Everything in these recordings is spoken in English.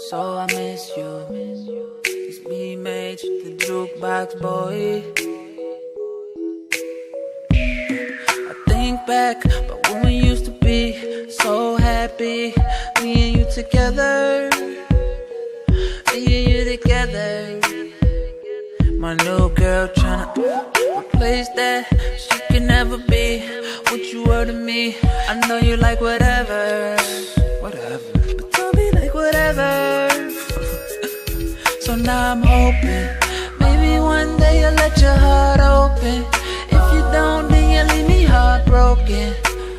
so I miss you. It's me, Major, the jukebox boy. I think back, but when we used to be so happy, me and you together, me and you together. My new girl tryna replace that. She can never be what you were to me. I know you like whatever, whatever, but tell me like whatever. So now I'm hoping maybe one day you'll let your heart open. If you don't, then you leave me heartbroken,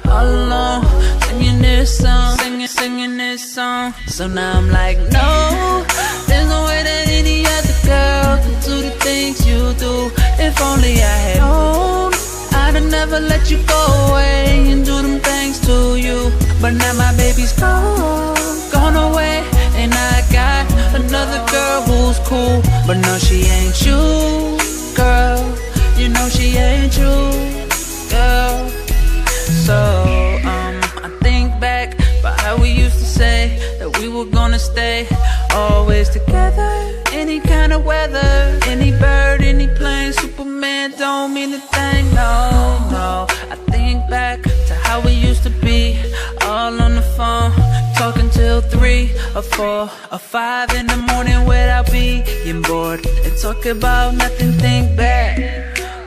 all alone, singing this song, singing this song. So now I'm like, no, there's no way that any other girl can do the things you do. If only I had known, I'd have never let you go away and do them things to you. But now my baby's gone away, and I got another girl who's cool. But no, she ain't you, girl. You know she ain't you, girl. So, I think back about how we used to say that we were gonna stay always together. Any kind of weather, any bird, any plane, Superman don't mean a thing, no, no. I think back to how we used to be, all on the phone, talking till 3 or 4 or 5 in the morning without being bored, and talk about nothing. Think back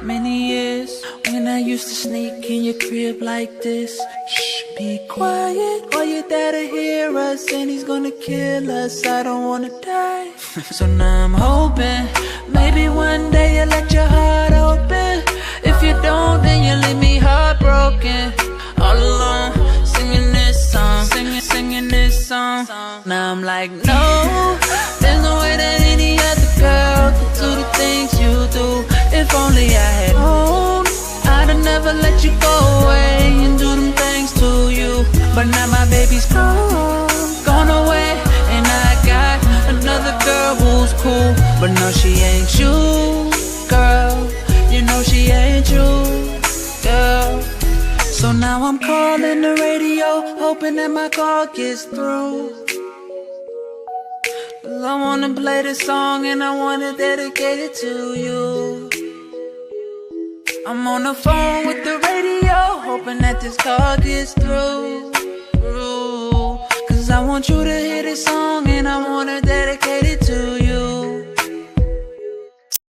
many years when I used to sneak in your crib like this. Shh, be quiet, or your dad'll hear us and he's gonna kill us. I don't wanna die. So now I'm hoping maybe one day you'll let your heart open. If you don't, then you leave me heartbroken, all alone, singing this song, singing this song. Now I'm like, no, there's no way that any other girl could do the things you do. If only I had known, I'd have never let you go away and do them things to you. But now my baby's gone away, and I got another girl who's cool. But no, she ain't you, girl. You know she ain't you, girl. So now I'm calling the radio, hoping that my call gets through. 'Cause I wanna play this song and I wanna dedicate it to you. I'm on the phone with the radio, hoping that this call gets through. 'Cause I want you to hear this song and